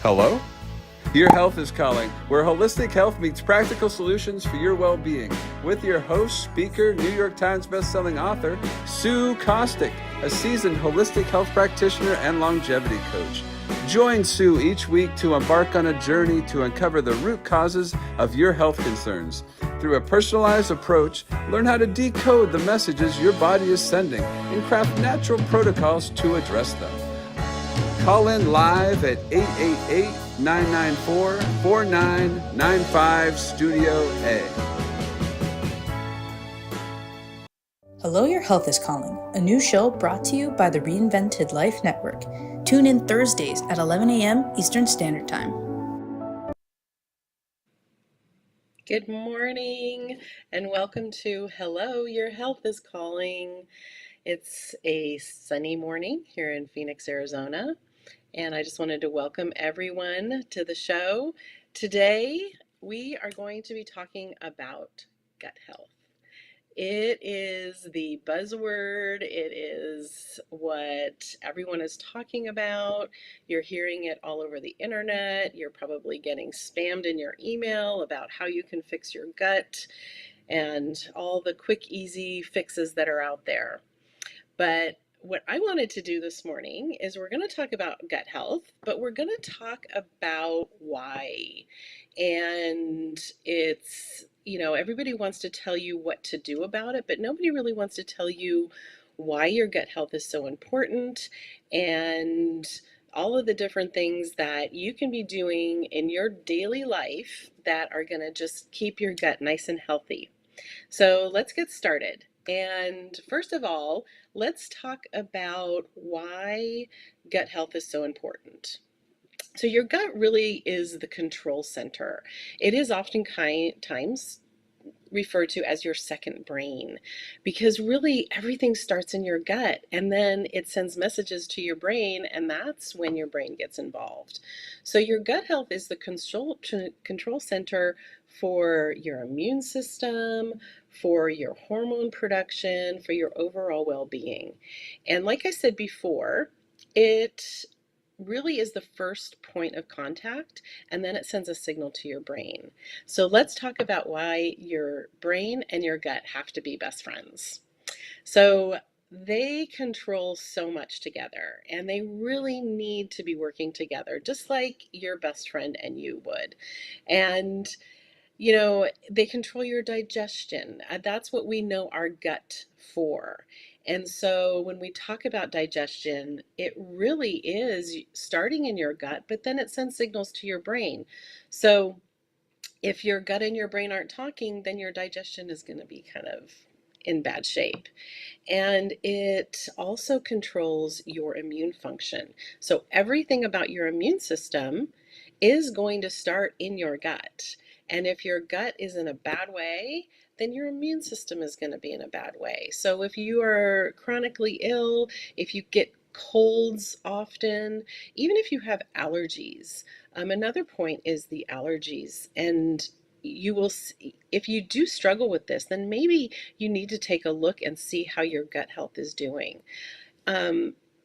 Hello? Your Health is Calling, where holistic health meets practical solutions for your well being. With your host, speaker, New York Times bestselling author, Sue Kostyk, a seasoned holistic health practitioner and longevity coach. Join Sue each week to embark on a journey to uncover the root causes of your health concerns. Through a personalized approach, learn how to decode the messages your body is sending and craft natural protocols to address them. Call in live at 888-994-4995 Studio A. Hello, Your Health is Calling, a new show brought to you by the Reinvented Life Network. Tune in Thursdays at 11 a.m. Eastern Standard Time. Good morning and welcome to Hello, Your Health is Calling. It's a sunny morning here in Phoenix, Arizona, and I just wanted to welcome everyone to the show. Today, we are going to be talking about gut health. It is the buzzword. It is what everyone is talking about. You're hearing it all over the internet. You're probably getting spammed in your email about how you can fix your gut and all the quick, easy fixes that are out there. But what I wanted to do this morning is we're going to talk about gut health, but we're going to talk about why. And everybody wants to tell you what to do about it, but nobody really wants to tell you why your gut health is so important and all of the different things that you can be doing in your daily life that are going to just keep your gut nice and healthy. So let's get started. And first of all, let's talk about why gut health is so important. So your gut really is the control center. It is oftentimes referred to as your second brain because really everything starts in your gut and then it sends messages to your brain, and that's when your brain gets involved. So your gut health is the control center for your immune system, for your hormone production, for your overall well-being. And like I said before, it really is the first point of contact, and then it sends a signal to your brain. So let's talk about why your brain and your gut have to be best friends. So they control so much together, and they really need to be working together, just like your best friend and you would. And they control your digestion. That's what we know our gut for. And so when we talk about digestion, it really is starting in your gut, but then it sends signals to your brain. So if your gut and your brain aren't talking, then your digestion is going to be kind of in bad shape. And it also controls your immune function. So everything about your immune system is going to start in your gut. And if your gut is in a bad way, then your immune system is going to be in a bad way. So if you are chronically ill, if you get colds often, even if you have allergies, another point is the allergies. And you will see, if you do struggle with this, then maybe you need to take a look and see how your gut health is doing.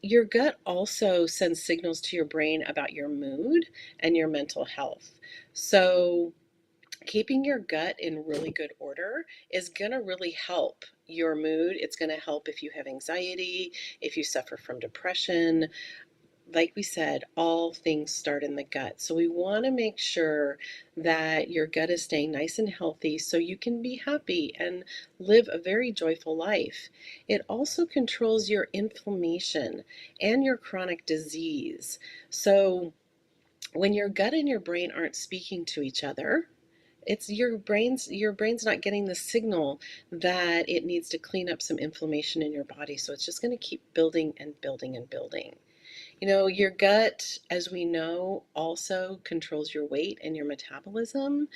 Your gut also sends signals to your brain about your mood and your mental health. So keeping your gut in really good order is going to really help your mood. It's going to help if you have anxiety, if you suffer from depression. Like we said, all things start in the gut. So we want to make sure that your gut is staying nice and healthy so you can be happy and live a very joyful life. It also controls your inflammation and your chronic disease. So when your gut and your brain aren't speaking to each other, it's your brain's not getting the signal that it needs to clean up some inflammation in your body. So it's just going to keep building and building and building. Your gut, as we know, also controls your weight and your metabolism.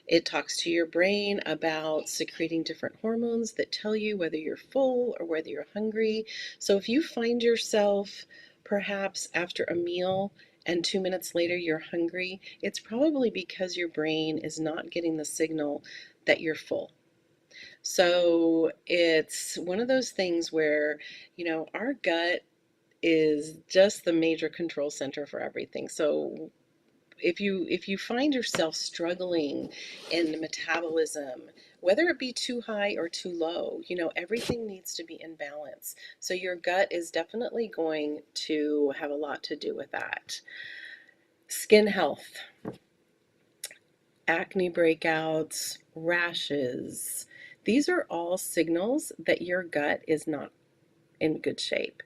It talks to your brain about secreting different hormones that tell you whether you're full or whether you're hungry. So if you find yourself perhaps after a meal and 2 minutes later you're hungry, it's probably because your brain is not getting the signal that you're full. So it's one of those things where, our gut is just the major control center for everything. So if you find yourself struggling in metabolism, whether it be too high or too low, everything needs to be in balance. So your gut is definitely going to have a lot to do with that. Skin health, acne breakouts, rashes. These are all signals that your gut is not in good shape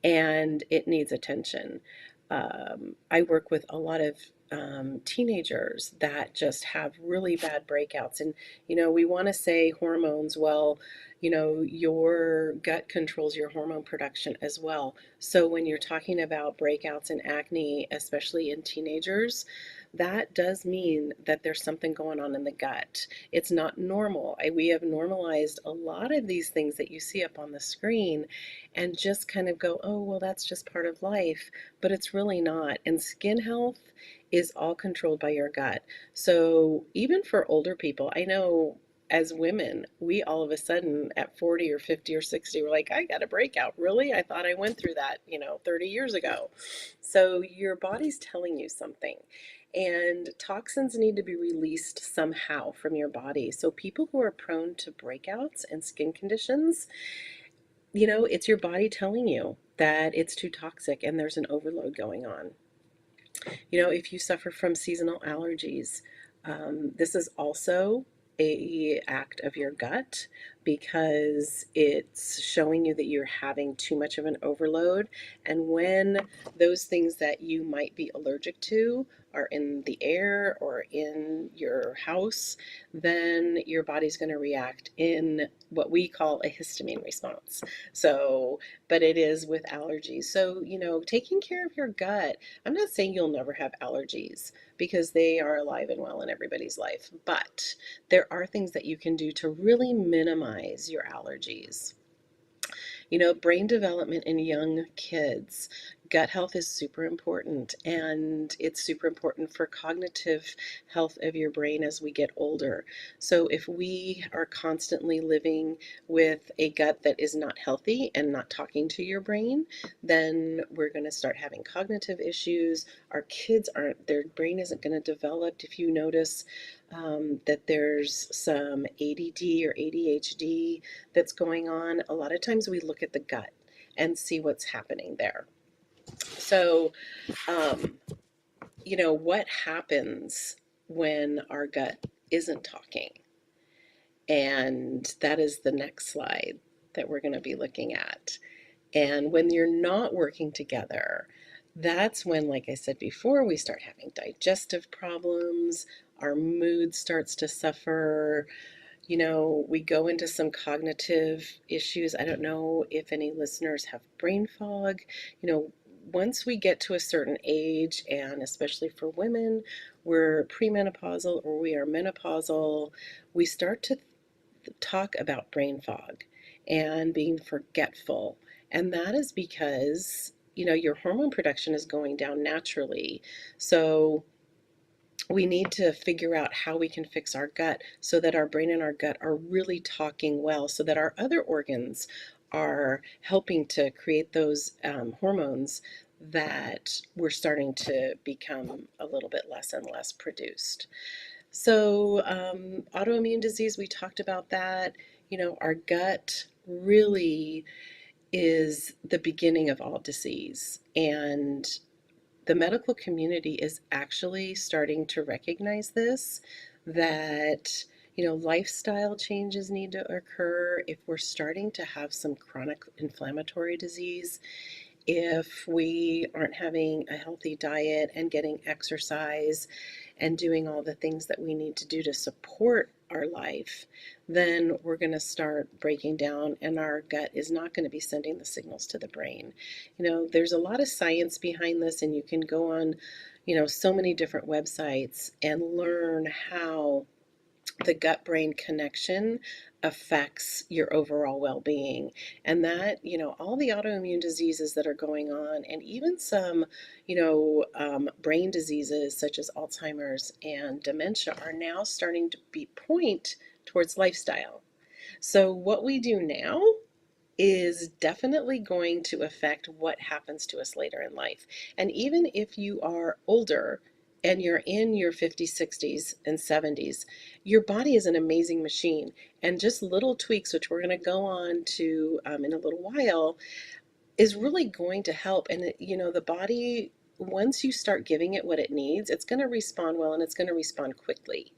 and it needs attention. I work with a lot of teenagers that just have really bad breakouts. And, we want to say hormones. Well, your gut controls your hormone production as well. So when you're talking about breakouts and acne, especially in teenagers, that does mean that there's something going on in the gut. It's not normal. We have normalized a lot of these things that you see up on the screen and just kind of go, oh, well, that's just part of life, but it's really not. And skin health is all controlled by your gut. So even for older people, I know as women, we all of a sudden at 40 or 50 or 60, we're like, I got a breakout. Really? I thought I went through that, 30 years ago. So your body's telling you something. And toxins need to be released somehow from your body. So people who are prone to breakouts and skin conditions, it's your body telling you that it's too toxic and there's an overload going on. If you suffer from seasonal allergies, this is also a act of your gut because it's showing you that you're having too much of an overload. And when those things that you might be allergic to are in the air or in your house, then your body's going to react in what we call a histamine response. So, but it is with allergies. So, taking care of your gut, I'm not saying you'll never have allergies because they are alive and well in everybody's life, but there are things that you can do to really minimize your allergies. Brain development in young kids, gut health is super important, and it's super important for cognitive health of your brain as we get older. So if we are constantly living with a gut that is not healthy and not talking to your brain, then we're going to start having cognitive issues. Our kids aren't, their brain isn't going to develop. If you notice that there's some ADD or ADHD that's going on, a lot of times we look at the gut and see what's happening there. So, what happens when our gut isn't talking? And that is the next slide that we're going to be looking at. And when you're not working together, that's when, like I said before, we start having digestive problems, our mood starts to suffer, we go into some cognitive issues. I don't know if any listeners have brain fog. Once we get to a certain age, and especially for women, we're premenopausal or we are menopausal, we start to talk about brain fog and being forgetful. And that is because, your hormone production is going down naturally. So we need to figure out how we can fix our gut so that our brain and our gut are really talking well, so that our other organs are helping to create those hormones that we're starting to become a little bit less and less produced. So, autoimmune disease, we talked about that. Our gut really is the beginning of all disease. And the medical community is actually starting to recognize this, that lifestyle changes need to occur if we're starting to have some chronic inflammatory disease, if we aren't having a healthy diet and getting exercise and doing all the things that we need to do to support our life, then we're going to start breaking down and our gut is not going to be sending the signals to the brain. There's a lot of science behind this, and you can go on, so many different websites and learn how the gut brain connection affects your overall well-being. And that, all the autoimmune diseases that are going on, and even some brain diseases such as Alzheimer's and dementia, are now starting to point towards lifestyle. So what we do now is definitely going to affect what happens to us later in life. And even if you are older, and you're in your 50s, 60s, and 70s, your body is an amazing machine. And just little tweaks, which we're going to go on to in a little while, is really going to help. And, the body, once you start giving it what it needs, it's going to respond well and it's going to respond quickly.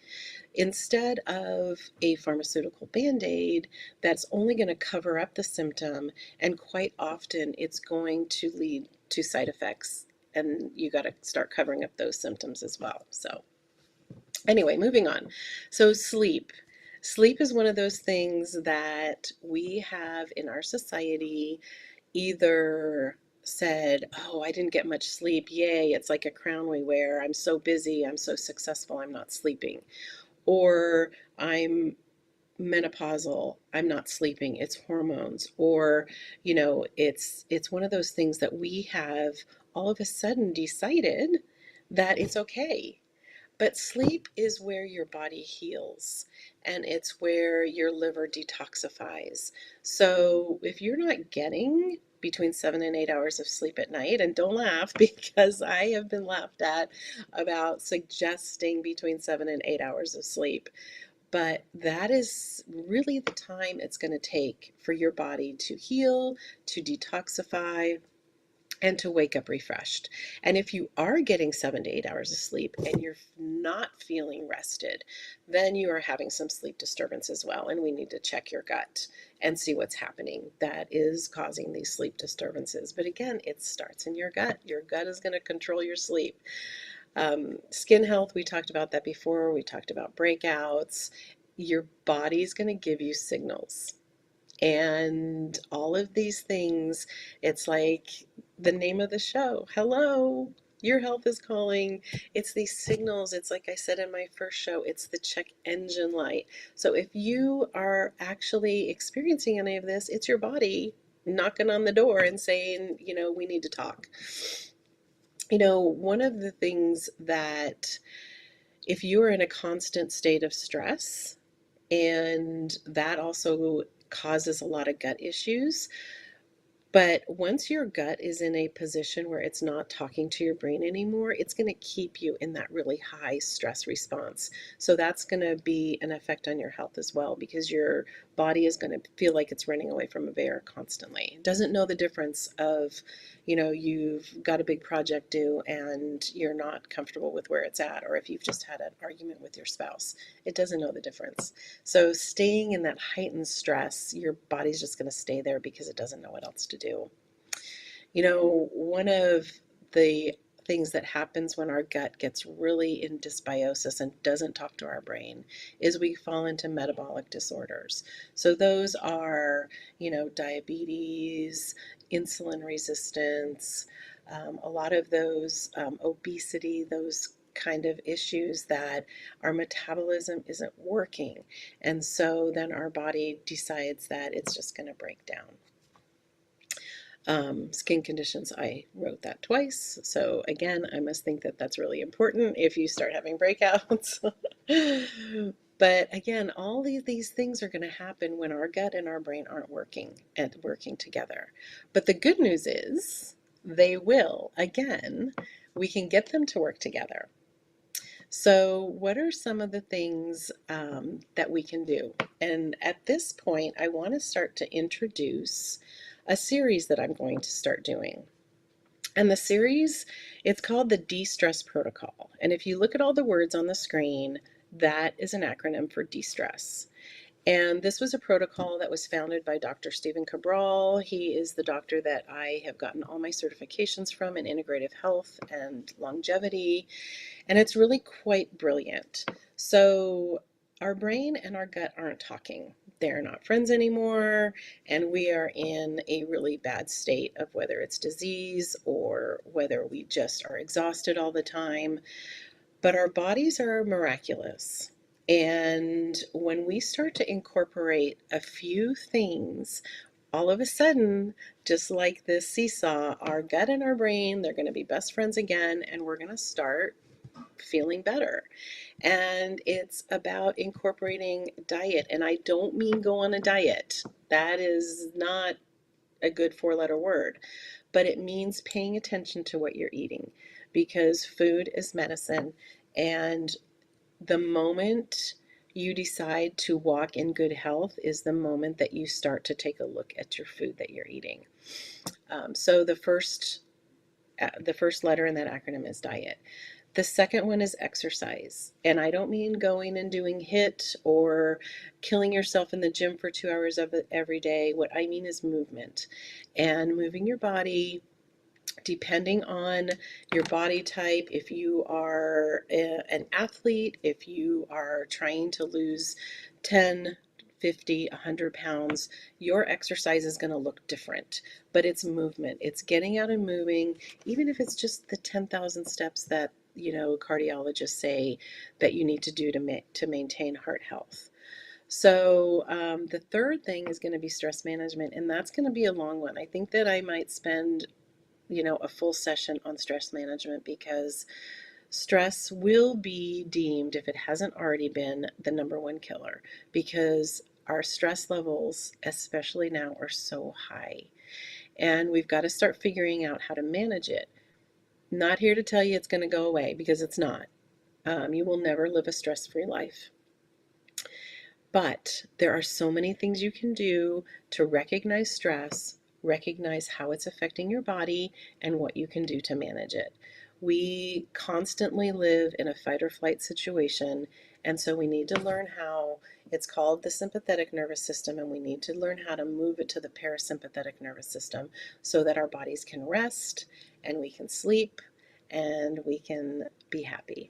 Instead of a pharmaceutical band-aid that's only going to cover up the symptom, and quite often it's going to lead to side effects, and you got to start covering up those symptoms as well. So anyway, moving on. So sleep is one of those things that we have in our society either said, oh, I didn't get much sleep, yay, it's like a crown we wear, I'm so busy, I'm so successful, I'm not sleeping. Or I'm menopausal, I'm not sleeping, it's hormones. Or it's one of those things that we have all of a sudden decided that it's okay. But sleep is where your body heals, and it's where your liver detoxifies. So if you're not getting between 7 and 8 hours of sleep at night, and don't laugh because I have been laughed at about suggesting between 7 and 8 hours of sleep, but that is really the time it's going to take for your body to heal, to detoxify, and to wake up refreshed. And if you are getting 7 to 8 hours of sleep and you're not feeling rested, then you are having some sleep disturbance as well. And we need to check your gut and see what's happening that is causing these sleep disturbances. But again, it starts in your gut. Your gut is going to control your sleep. Skin health, we talked about that before. We talked about breakouts. Your body's going to give you signals. And all of these things, it's like the name of the show. Hello, your health is calling. It's these signals. It's like I said in my first show, it's the check engine light. So if you are actually experiencing any of this, it's your body knocking on the door and saying, we need to talk. One of the things that, if you are in a constant state of stress, and that also causes a lot of gut issues. But once your gut is in a position where it's not talking to your brain anymore, it's going to keep you in that really high stress response. So that's going to be an effect on your health as well, because your body is going to feel like it's running away from a bear constantly. It doesn't know the difference of, you've got a big project due and you're not comfortable with where it's at, or if you've just had an argument with your spouse. It doesn't know the difference. So staying in that heightened stress, your body's just going to stay there because it doesn't know what else to do. One of the things that happens when our gut gets really in dysbiosis and doesn't talk to our brain is we fall into metabolic disorders. So those are, diabetes, insulin resistance, a lot of those, obesity, those kind of issues that our metabolism isn't working. And so then our body decides that it's just going to break down. Skin conditions, I wrote that twice. So again, I must think that that's really important if you start having breakouts. But again, all these things are going to happen when our gut and our brain aren't working together. But the good news is they will. Again, we can get them to work together. So what are some of the things that we can do? And at this point, I want to start to introduce a series that I'm going to start doing. And the series, it's called the De-Stress Protocol. And if you look at all the words on the screen, that is an acronym for de-stress. And this was a protocol that was founded by Dr. Stephen Cabral. He is the doctor that I have gotten all my certifications from in integrative health and longevity. And it's really quite brilliant. So our brain and our gut aren't talking. They're not friends anymore, and we are in a really bad state of whether it's disease or whether we just are exhausted all the time. But our bodies are miraculous. And when we start to incorporate a few things, all of a sudden, just like this seesaw, our gut and our brain, they're going to be best friends again, and we're going to start feeling better. And it's about incorporating diet. And I don't mean go on a diet. That is not a good 4-letter word, but it means paying attention to what you're eating, because food is medicine. And the moment you decide to walk in good health is the moment that you start to take a look at your food that you're eating. So the first letter in that acronym is diet. The second one is exercise. And I don't mean going and doing HIIT or killing yourself in the gym for 2 hours of it every day. What I mean is movement and moving your body depending on your body type. If you are an athlete, if you are trying to lose 10, 50, 100 pounds, your exercise is going to look different. But it's movement. It's getting out and moving, even if it's just the 10,000 steps that cardiologists say that you need to do to maintain heart health. So the third thing is going to be stress management, and that's going to be a long one. I think that I might spend a full session on stress management, because stress will be deemed, if it hasn't already been, the number one killer, because our stress levels, especially now, are so high. And we've got to start figuring out how to manage it. Not here to tell you it's going to go away, because it's not. You will never live a stress-free life. But there are so many things you can do to recognize stress, recognize how it's affecting your body, and what you can do to manage it. We constantly live in a fight or flight situation, and so we need to learn how. It's called the sympathetic nervous system, and we need to learn how to move it to the parasympathetic nervous system so that our bodies can rest and we can sleep and we can be happy.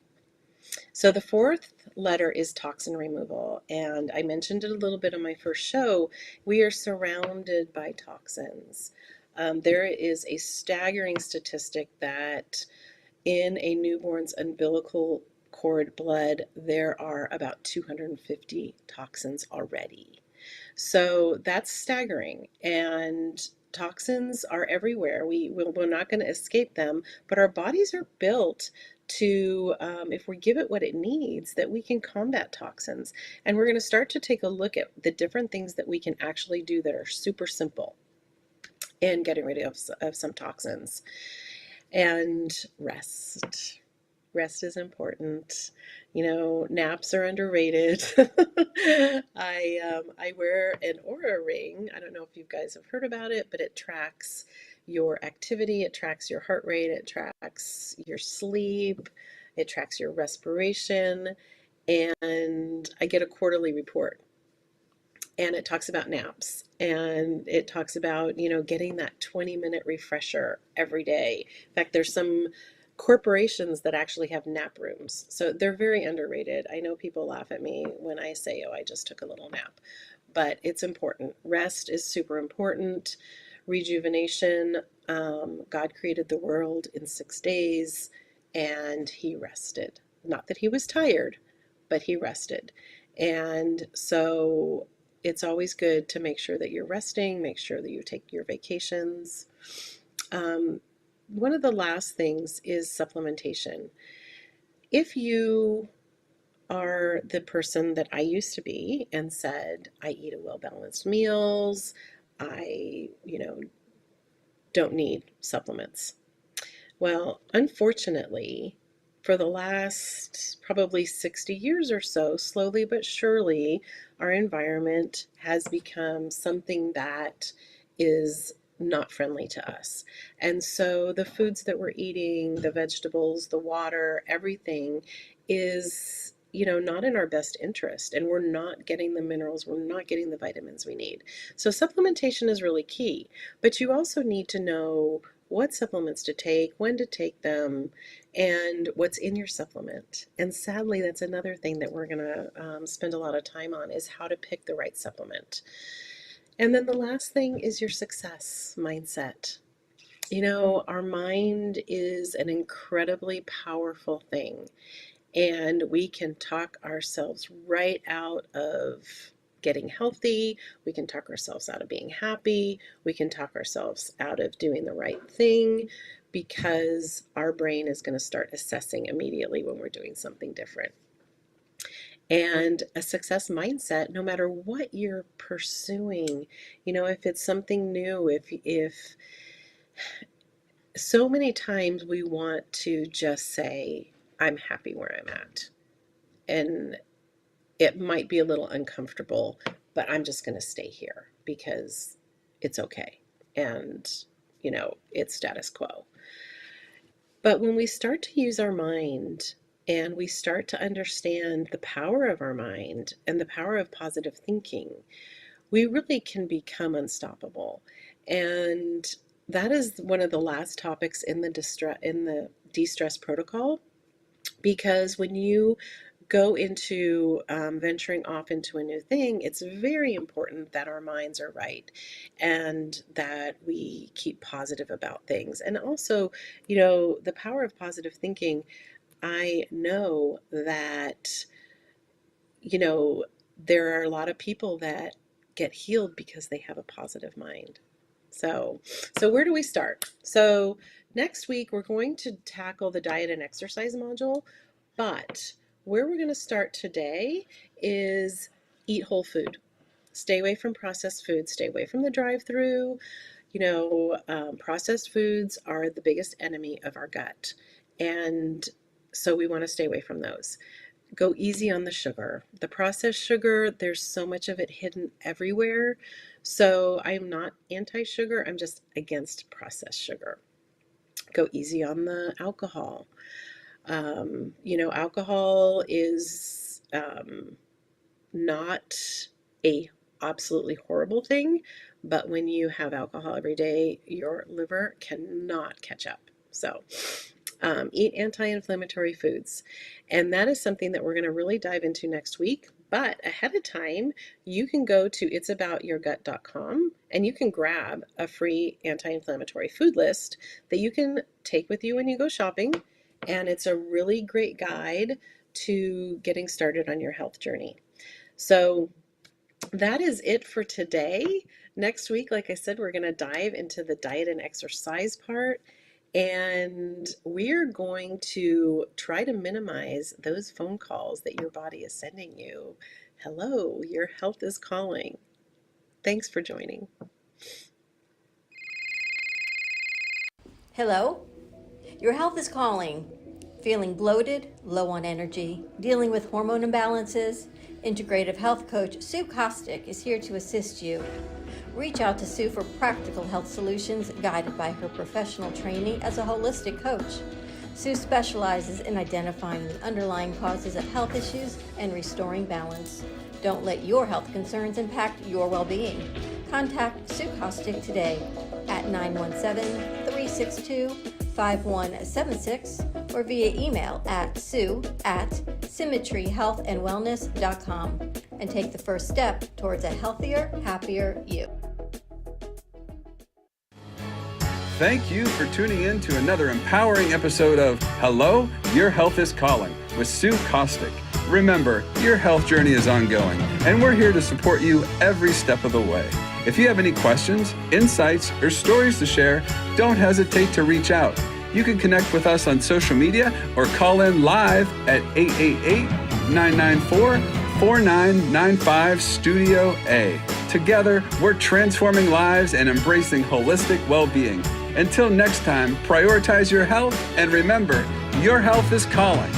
So the fourth letter is toxin removal, and I mentioned it a little bit on my first show. We are surrounded by toxins. There is a staggering statistic that in a newborn's umbilical cord blood, there are about 250 toxins already. So that's staggering. And toxins are everywhere. We're not going to escape them, but our bodies are built to, if we give it what it needs, that we can combat toxins. And we're going to start to take a look at the different things that we can actually do that are super simple in getting rid of some toxins. And rest. Rest is important. Naps are underrated. I wear an Aura ring. I don't know if you guys have heard about it, but it tracks your activity, it tracks your heart rate, it tracks your sleep, it tracks your respiration, and I get a quarterly report. And it talks about naps, and it talks about getting that 20-minute refresher every day. In fact, there's some corporations that actually have nap rooms, so they're very underrated. I know people laugh at me when I say, oh, I just took a little nap, but it's important. Rest is super important. Rejuvenation. God created the world in 6 days, and he rested. Not that he was tired, but he rested. And so it's always good to make sure that you're resting, make sure that you take your vacations. One of the last things is supplementation. If you are the person that I used to be and said, I eat a well-balanced meals, I, don't need supplements. Well, unfortunately, for the last probably 60 years or so, slowly but surely, our environment has become something that is not friendly to us. And so the foods that we're eating, the vegetables, the water, everything is not in our best interest, and we're not getting the minerals, we're not getting the vitamins we need. So supplementation is really key, but you also need to know what supplements to take, when to take them, and what's in your supplement. And sadly, that's another thing that we're going to spend a lot of time on, is how to pick the right supplement. And then the last thing is your success mindset. Our mind is an incredibly powerful thing, and we can talk ourselves right out of getting healthy. We can talk ourselves out of being happy. We can talk ourselves out of doing the right thing, because our brain is going to start assessing immediately when we're doing something different. And a success mindset, no matter what you're pursuing, if it's something new, if so many times we want to just say, I'm happy where I'm at. And it might be a little uncomfortable, but I'm just going to stay here because it's okay. And, it's status quo. But when we start to use our mind and we start to understand the power of our mind and the power of positive thinking, we really can become unstoppable. And that is one of the last topics in the de-stress protocol, because when you go into venturing off into a new thing, it's very important that our minds are right and that we keep positive about things. And also, the power of positive thinking. I know that, there are a lot of people that get healed because they have a positive mind. So where do we start? So next week we're going to tackle the diet and exercise module, but where we're going to start today is eat whole food. Stay away from processed food. Stay away from the drive-through. Processed foods are the biggest enemy of our gut, and so we want to stay away from those. Go easy on the sugar. The processed sugar, there's so much of it hidden everywhere. So I'm not anti-sugar, I'm just against processed sugar. Go easy on the alcohol. Alcohol is not a absolutely horrible thing, but when you have alcohol every day, your liver cannot catch up. So eat anti-inflammatory foods. And that is something that we're going to really dive into next week. But ahead of time, you can go to it'saboutyourgut.com and you can grab a free anti-inflammatory food list that you can take with you when you go shopping. And it's a really great guide to getting started on your health journey. So that is it for today. Next week, like I said, we're going to dive into the diet and exercise part. And we're going to try to minimize those phone calls that your body is sending you. Hello, your health is calling. Thanks for joining. Hello, your health is calling. Feeling bloated, low on energy, dealing with hormone imbalances? Integrative health coach Sue Kostyk is here to assist you. Reach out to Sue for practical health solutions guided by her professional training as a holistic coach. Sue specializes in identifying the underlying causes of health issues and restoring balance. Don't let your health concerns impact your well-being. Contact Sue Kostyk today at 917-362-5176 or via email at sue@symmetryhealthandwellness.com and take the first step towards a healthier, happier you. Thank you for tuning in to another empowering episode of Hello, Your Health is Calling with Sue Kostyk. Remember, your health journey is ongoing, and we're here to support you every step of the way. If you have any questions, insights, or stories to share, don't hesitate to reach out. You can connect with us on social media or call in live at 888-994-4995 Studio A. Together, we're transforming lives and embracing holistic well-being. Until next time, prioritize your health and remember, your health is calling.